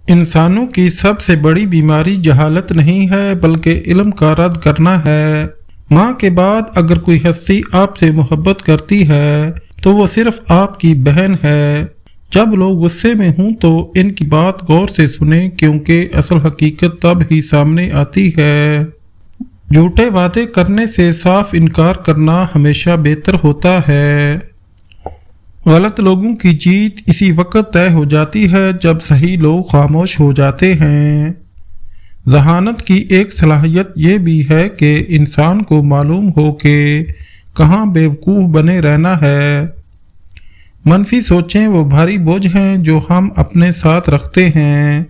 انسانوں کی سب سے بڑی بیماری جہالت نہیں ہے بلکہ علم کا رد کرنا ہے۔ ماں کے بعد اگر کوئی ہستی آپ سے محبت کرتی ہے تو وہ صرف آپ کی بہن ہے۔ جب لوگ غصے میں ہوں تو ان کی بات غور سے سنیں کیونکہ اصل حقیقت تب ہی سامنے آتی ہے۔ جھوٹے وعدے کرنے سے صاف انکار کرنا ہمیشہ بہتر ہوتا ہے۔ غلط لوگوں کی جیت اسی وقت طے ہو جاتی ہے جب صحیح لوگ خاموش ہو جاتے ہیں۔ ذہانت کی ایک صلاحیت یہ بھی ہے کہ انسان کو معلوم ہو کہ کہاں بیوقوف بنے رہنا ہے۔ منفی سوچیں وہ بھاری بوجھ ہیں جو ہم اپنے ساتھ رکھتے ہیں۔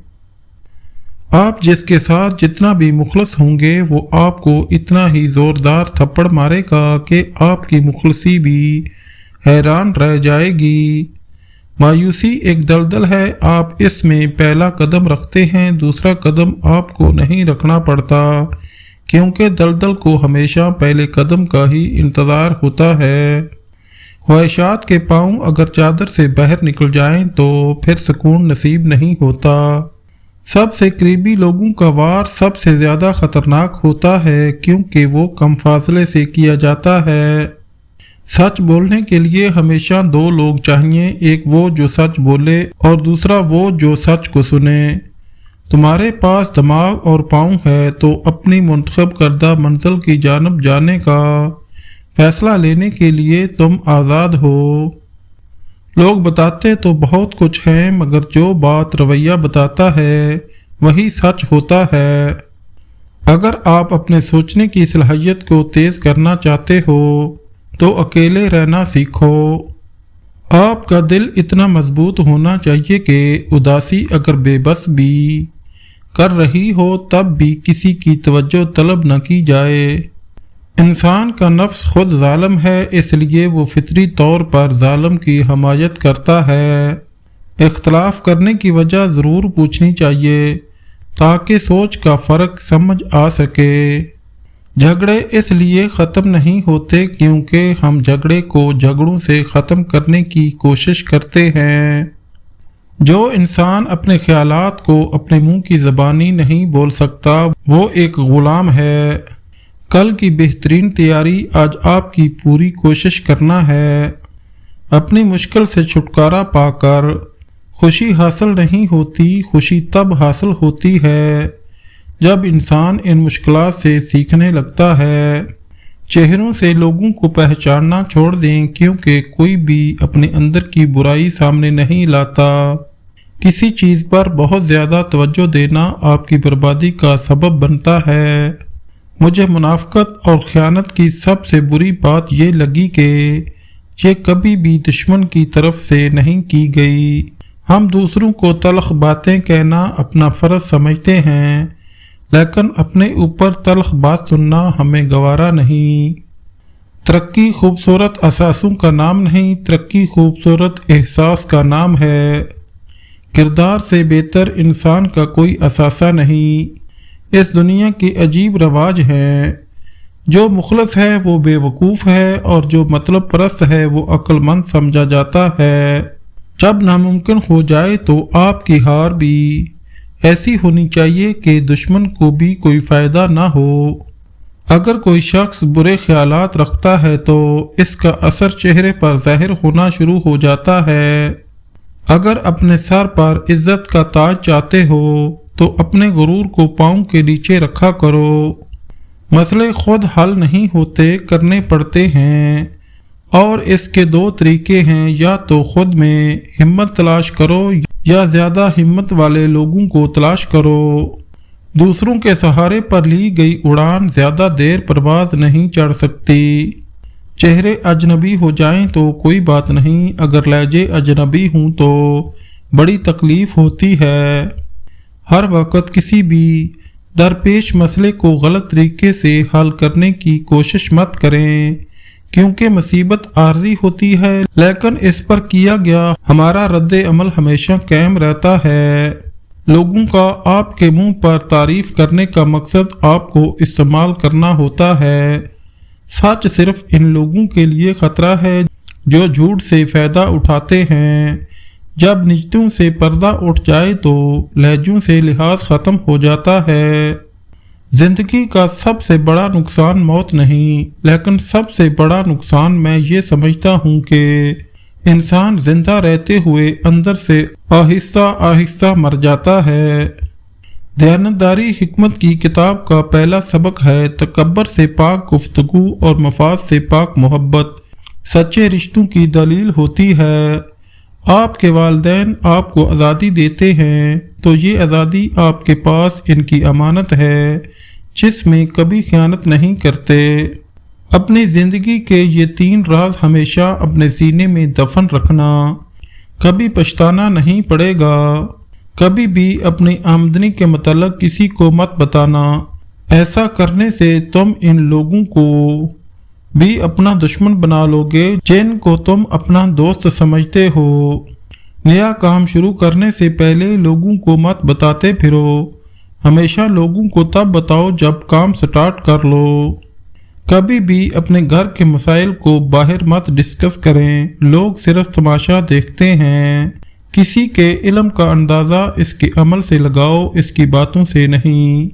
آپ جس کے ساتھ جتنا بھی مخلص ہوں گے وہ آپ کو اتنا ہی زوردار تھپڑ مارے گا کہ آپ کی مخلصی بھی حیران رہ جائے گی۔ مایوسی ایک دلدل ہے، آپ اس میں پہلا قدم رکھتے ہیں، دوسرا قدم آپ کو نہیں رکھنا پڑتا کیونکہ دلدل کو ہمیشہ پہلے قدم کا ہی انتظار ہوتا ہے۔ خواہشات کے پاؤں اگر چادر سے باہر نکل جائیں تو پھر سکون نصیب نہیں ہوتا۔ سب سے قریبی لوگوں کا وار سب سے زیادہ خطرناک ہوتا ہے کیونکہ وہ کم فاصلے سے کیا جاتا ہے۔ سچ بولنے کے لیے ہمیشہ دو لوگ چاہیے، ایک وہ جو سچ بولے اور دوسرا وہ جو سچ کو سنے۔ تمہارے پاس دماغ اور پاؤں ہے تو اپنی منتخب کردہ منزل کی جانب جانے کا فیصلہ لینے کے لیے تم آزاد ہو۔ لوگ بتاتے تو بہت کچھ ہیں مگر جو بات رویہ بتاتا ہے وہی سچ ہوتا ہے۔ اگر آپ اپنے سوچنے کی صلاحیت کو تیز کرنا چاہتے ہو تو اکیلے رہنا سیکھو۔ آپ کا دل اتنا مضبوط ہونا چاہیے کہ اداسی اگر بے بس بھی کر رہی ہو تب بھی کسی کی توجہ طلب نہ کی جائے۔ انسان کا نفس خود ظالم ہے اس لیے وہ فطری طور پر ظالم کی حمایت کرتا ہے۔ اختلاف کرنے کی وجہ ضرور پوچھنی چاہیے تاکہ سوچ کا فرق سمجھ آ سکے۔ جھگڑے اس لیے ختم نہیں ہوتے کیونکہ ہم جھگڑے کو جھگڑوں سے ختم کرنے کی کوشش کرتے ہیں۔ جو انسان اپنے خیالات کو اپنے منہ کی زبانی نہیں بول سکتا وہ ایک غلام ہے۔ کل کی بہترین تیاری آج آپ کی پوری کوشش کرنا ہے۔ اپنی مشکل سے چھٹکارا پا کر خوشی حاصل نہیں ہوتی، خوشی تب حاصل ہوتی ہے جب انسان ان مشکلات سے سیکھنے لگتا ہے۔ چہروں سے لوگوں کو پہچاننا چھوڑ دیں کیونکہ کوئی بھی اپنے اندر کی برائی سامنے نہیں لاتا۔ کسی چیز پر بہت زیادہ توجہ دینا آپ کی بربادی کا سبب بنتا ہے۔ مجھے منافقت اور خیانت کی سب سے بری بات یہ لگی کہ یہ کبھی بھی دشمن کی طرف سے نہیں کی گئی۔ ہم دوسروں کو تلخ باتیں کہنا اپنا فرض سمجھتے ہیں لیکن اپنے اوپر تلخ بات سننا ہمیں گوارا نہیں۔ ترقی خوبصورت اثاثوں کا نام نہیں، ترقی خوبصورت احساس کا نام ہے۔ کردار سے بہتر انسان کا کوئی اثاثہ نہیں۔ اس دنیا کی عجیب رواج ہیں، جو مخلص ہے وہ بے وقوف ہے اور جو مطلب پرست ہے وہ عقل مند سمجھا جاتا ہے۔ جب ناممکن ہو جائے تو آپ کی ہار بھی ایسی ہونی چاہیے کہ دشمن کو بھی کوئی فائدہ نہ ہو۔ اگر کوئی شخص برے خیالات رکھتا ہے تو اس کا اثر چہرے پر ظاہر ہونا شروع ہو جاتا ہے۔ اگر اپنے سر پر عزت کا تاج چاہتے ہو تو اپنے غرور کو پاؤں کے نیچے رکھا کرو۔ مسئلے خود حل نہیں ہوتے، کرنے پڑتے ہیں، اور اس کے دو طریقے ہیں، یا تو خود میں ہمت تلاش کرو یا زیادہ ہمت والے لوگوں کو تلاش کرو۔ دوسروں کے سہارے پر لی گئی اڑان زیادہ دیر پرواز نہیں چڑھ سکتی۔ چہرے اجنبی ہو جائیں تو کوئی بات نہیں، اگر لہجے اجنبی ہوں تو بڑی تکلیف ہوتی ہے۔ ہر وقت کسی بھی درپیش مسئلے کو غلط طریقے سے حل کرنے کی کوشش مت کریں کیونکہ مصیبت عارضی ہوتی ہے لیکن اس پر کیا گیا ہمارا رد عمل ہمیشہ قائم رہتا ہے۔ لوگوں کا آپ کے منہ پر تعریف کرنے کا مقصد آپ کو استعمال کرنا ہوتا ہے۔ سچ صرف ان لوگوں کے لیے خطرہ ہے جو جھوٹ سے فائدہ اٹھاتے ہیں۔ जब निजतों से पर्दा उठ जाए तो लहजों से लिहाज ख़त्म हो जाता है। जिंदगी का सबसे बड़ा नुकसान मौत नहीं, लेकिन सबसे बड़ा नुकसान मैं ये समझता हूँ कि इंसान जिंदा रहते हुए अंदर से आहिस्ता आहिस्ता मर जाता है। दयानतदारी हिकमत की किताब का पहला सबक है, तकब्बर से पाक गुफ्तगू और मफाद से पाक मोहब्बत सच्चे रिश्तों की दलील होती है। आपके वालिदैन आपको आज़ादी देते हैं तो ये आज़ादी आपके पास इनकी अमानत है जिसमें कभी खयानत नहीं करते। अपनी ज़िंदगी के ये 3 राज हमेशा अपने सीने में दफन रखना। कभी पछताना नहीं पड़ेगा। कभी भी अपनी आमदनी के मतलब किसी को मत बताना। ऐसा करने से तुम इन लोगों को भी अपना दुश्मन बना लोगे जिनको तुम अपना दोस्त समझते हो। नया काम शुरू करने से पहले लोगों को मत बताते फिरो। हमेशा लोगों को तब बताओ जब काम स्टार्ट कर लो। कभी भी अपने घर के मसाइल को बाहर मत डिस्कस करें। लोग सिर्फ तमाशा देखते हैं। किसी के इल्म का अंदाज़ा इसके अमल से लगाओ, इसकी बातों से नहीं।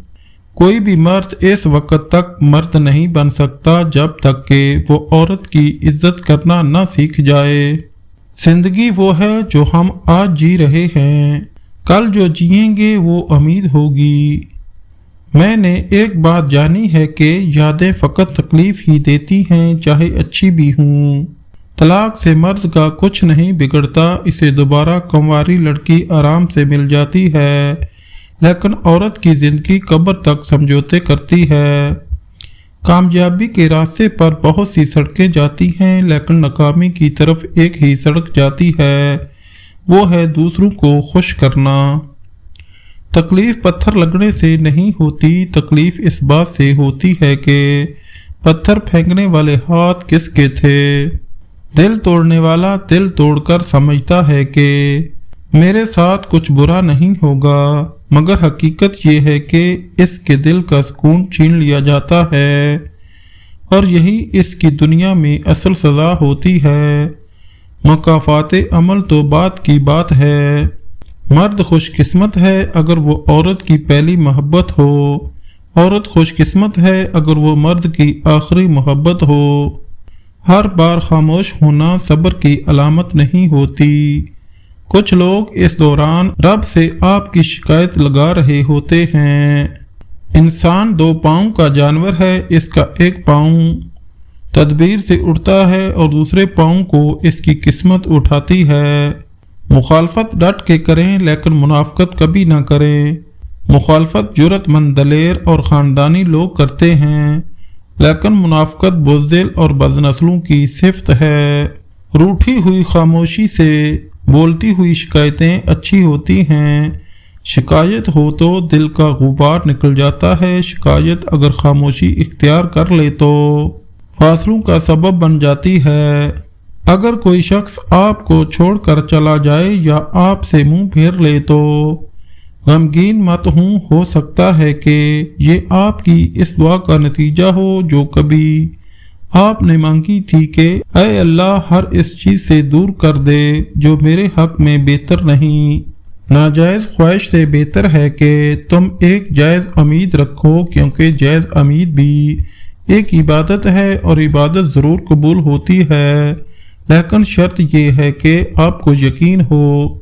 कोई भी मर्द इस वक्त तक मर्द नहीं बन सकता जब तक कि वो औरत की इज्जत करना न सीख जाए। जिंदगी वो है जो हम आज जी रहे हैं, कल जो जिएंगे वो उम्मीद होगी। मैंने एक बात जानी है कि यादें फ़कत तकलीफ ही देती हैं, चाहे अच्छी भी हों। तलाक से मर्द का कुछ नहीं बिगड़ता, इसे दोबारा कुंवारी लड़की आराम से मिल जाती है, लेकिन औरत की जिंदगी कब्र तक समझौते करती है। कामयाबी के रास्ते पर बहुत सी सड़कें जाती हैं, लेकिन नाकामी की तरफ एक ही सड़क जाती है, वो है दूसरों को खुश करना। तकलीफ पत्थर लगने से नहीं होती, तकलीफ इस बात से होती है कि पत्थर फेंकने वाले हाथ किसके थे। दिल तोड़ने वाला दिल तोड़कर समझता है कि मेरे साथ कुछ बुरा नहीं होगा, मगर हकीकत ये है कि इसके दिल का सुकून छीन लिया जाता है और यही इसकी दुनिया में असल सज़ा होती है। मुकाफ़ाते अमल तो बात की बात है। मर्द खुशकिस्मत है अगर वो औरत की पहली मोहब्बत हो, औरत खुशकिस्मत है अगर वो मर्द की आखिरी मोहब्बत हो। हर बार खामोश होना सब्र की अलामत नहीं होती। कुछ लोग इस दौरान रब से आपकी शिकायत लगा रहे होते हैं। इंसान 2 पाँव का जानवर है, इसका एक पाँव तदबीर से उठता है और दूसरे पाँव को इसकी किस्मत उठाती है। मुखालफत डट के करें लेकिन मुनाफकत कभी ना करें। मुखालफत जुर्रतमंद, दलेर और ख़ानदानी लोग करते हैं, लेकिन मुनाफकत बुज़दिल और बदनस्लों की सिफ्त है। रूठी हुई खामोशी से बोलती हुई शिकायतें अच्छी होती हैं। शिकायत हो तो दिल का गुबार निकल जाता है। शिकायत अगर खामोशी इख्तियार कर ले तो फासलों का सबब बन जाती है। अगर कोई शख्स आपको छोड़कर चला जाए या आपसे मुंह फेर ले तो गमगीन मत हो सकता है कि ये आपकी इस दुआ का नतीजा हो जो कभी आपने मांगी थी कि ऐ अल्लाह हर इस चीज से दूर कर दे जो मेरे हक में बेहतर नहीं। नाजायज ख्वाहिश से बेहतर है कि तुम एक जायज उम्मीद रखो, क्योंकि जायज उम्मीद भी एक इबादत है और इबादत ज़रूर कबूल होती है, लेकिन शर्त यह है कि आपको यकीन हो।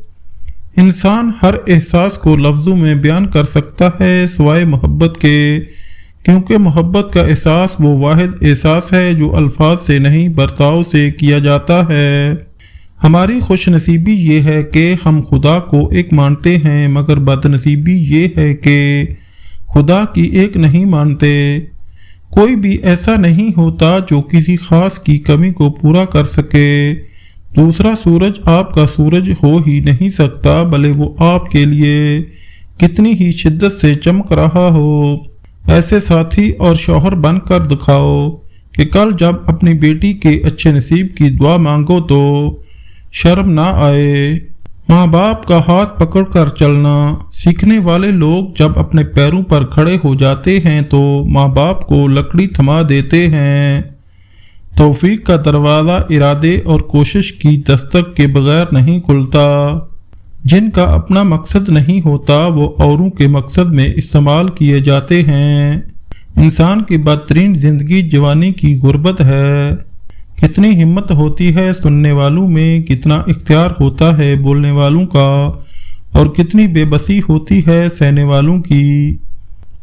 इंसान हर एहसास को लफ्ज़ों में बयान कर सकता है सिवाय मोहब्बत के, क्योंकि मोहब्बत का एहसास वो वाहिद एहसास है जो अल्फाज से नहीं बर्ताव से किया जाता है। हमारी खुश नसीबी ये है कि हम खुदा को एक मानते हैं, मगर बदनसीबी ये है कि खुदा की एक नहीं मानते। कोई भी ऐसा नहीं होता जो किसी खास की कमी को पूरा कर सके। दूसरा सूरज आपका सूरज हो ही नहीं सकता, भले वो आपके लिए कितनी ही शिद्दत से चमक रहा हो। ऐसे साथी और शौहर बनकर दिखाओ कि कल जब अपनी बेटी के अच्छे नसीब की दुआ मांगो तो शर्म ना आए। माँ बाप का हाथ पकड़कर चलना सीखने वाले लोग जब अपने पैरों पर खड़े हो जाते हैं तो माँ बाप को लकड़ी थमा देते हैं। तौफीक का दरवाज़ा इरादे और कोशिश की दस्तक के बगैर नहीं खुलता। जिनका अपना मकसद नहीं होता वो औरों के मकसद में इस्तेमाल किए जाते हैं। इंसान की बदतरीन जिंदगी जवानी की गुर्बत है। कितनी हिम्मत होती है सुनने वालों में, कितना इख्तियार होता है बोलने वालों का, और कितनी बेबसी होती है सहने वालों की।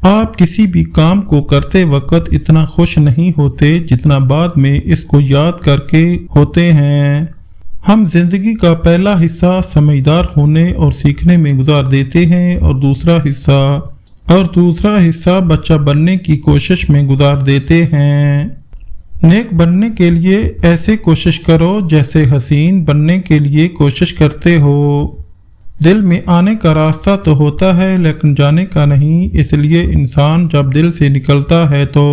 आप किसी भी काम को करते वक्त इतना खुश नहीं होते जितना बाद में इसको याद करके होते हैं। हम जिंदगी का पहला हिस्सा समझदार होने और सीखने में गुजार देते हैं और दूसरा हिस्सा बच्चा बनने की कोशिश में गुजार देते हैं। नेक बनने के लिए ऐसे कोशिश करो जैसे हसीन बनने के लिए कोशिश करते हो। दिल में आने का रास्ता तो होता है लेकिन जाने का नहीं, इसलिए इंसान जब दिल से निकलता है तो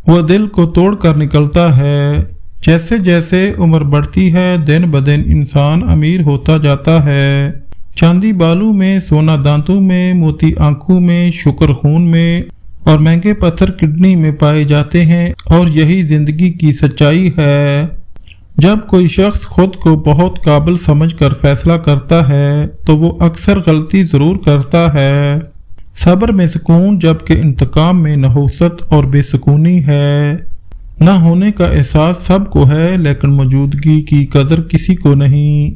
वह दिल को तोड़कर निकलता है। जैसे जैसे उम्र बढ़ती है दिन ब दिन इंसान अमीर होता जाता है। चांदी बालों में, सोना दांतों में, मोती आंखों में, शुक्र खून में और महंगे पत्थर किडनी में पाए जाते हैं, और यही जिंदगी की सच्चाई है। जब कोई शख्स खुद को बहुत काबिल समझकर फैसला करता है तो वो अक्सर गलती जरूर करता है। सब्र में सुकून जबकि इंतकाम में नहुसत और बेसुकूनी है। न होने का एहसास सबको है लेकिन मौजूदगी की कदर किसी को नहीं।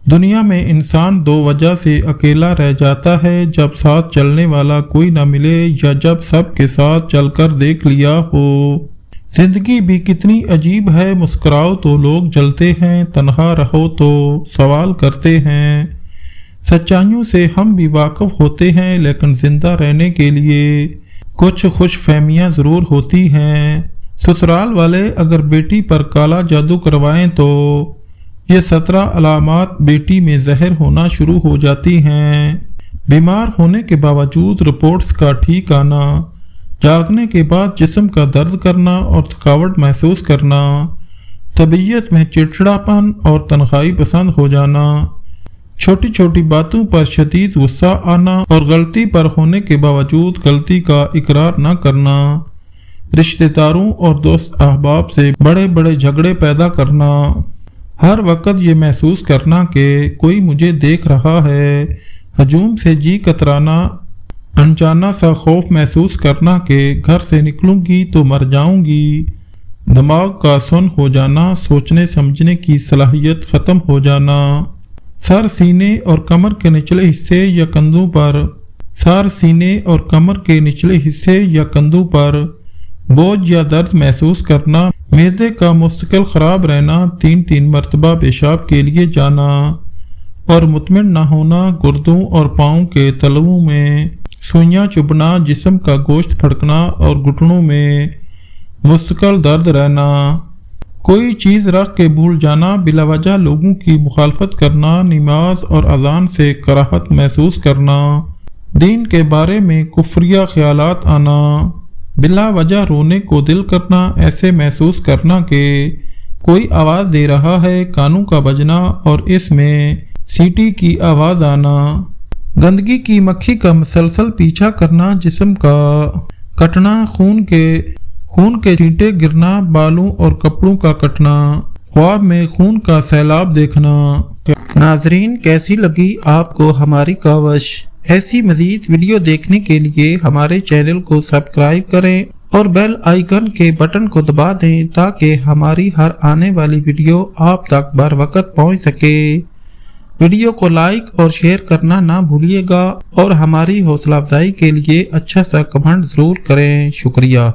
दुनिया में इंसान दो वजह से अकेला रह जाता है, जब साथ चलने वाला कोई न मिले या जब सबके साथ चलकर देख लिया हो। जिंदगी भी कितनी अजीब है, मुस्कुराओ तो लोग जलते हैं, तन्हा रहो तो सवाल करते हैं। सच्चाइयों से हम भी वाकिफ होते हैं लेकिन जिंदा रहने के लिए कुछ खुश फहमियाँ ज़रूर होती हैं। ससुराल वाले अगर बेटी पर काला जादू करवाएं तो ये 17 अलामात बेटी में जहर होना शुरू हो जाती हैं। बीमार होने के बावजूद रिपोर्ट्स का ठीक आना, जागने के बाद जिस्म का दर्द करना और थकावट महसूस करना, तबीयत में चिड़चिड़ापन और तन्हाई पसंद हो जाना, छोटी छोटी बातों पर शदीद गुस्सा आना और गलती पर होने के बावजूद गलती का इकरार न करना, रिश्तेदारों और दोस्त अहबाब से बड़े बड़े झगड़े पैदा करना, हर वक्त ये महसूस करना कि कोई मुझे देख रहा है, हजूम से जी कतराना, अनजाना सा खौफ महसूस करना कि घर से निकलूंगी तो मर जाऊंगी, दिमाग का सुन हो जाना, सोचने समझने की सलाहियत ख़त्म हो जाना, सर सीने और कमर के निचले हिस्से या कंधों पर बोझ या दर्द महसूस करना, मैदे का मुस्तकिल ख़राब रहना, 3-3 मरतबा पेशाब के लिए जाना और मुतमिन न होना, गुर्दों और पाँव के तलवों में सुइयां चुभना, जिस्म का गोश्त फड़कना और घुटनों में मुस्तकिल दर्द रहना, कोई चीज़ रख के भूल जाना, बिलावजह लोगों की मुखालफत करना, नमाज और अजान से कराहत महसूस करना, दीन के बारे में कुफ्रिया ख्यालात आना, बिला वजह रोने को दिल करना, ऐसे महसूस करना कि कोई आवाज़ दे रहा है, कानों का बजना और इसमें सीटी की आवाज़ आना, गंदगी की मक्खी का मुसलसल पीछा करना, जिस्म का कटना, खून के छींटे गिरना, बालों और कपड़ों का कटना, ख्वाब में खून का सैलाब देखना। नाजरीन, कैसी लगी आपको हमारी कावश? ऐसी मजीद वीडियो देखने के लिए हमारे चैनल को सब्सक्राइब करें और बेल आइकन के बटन को दबा दें ताकि हमारी हर आने वाली वीडियो आप तक बर वक्त पहुँच सके। वीडियो को लाइक और शेयर करना ना भूलिएगा और हमारी हौसला अफजाई के लिए अच्छा सा कमेंट जरूर करें। शुक्रिया।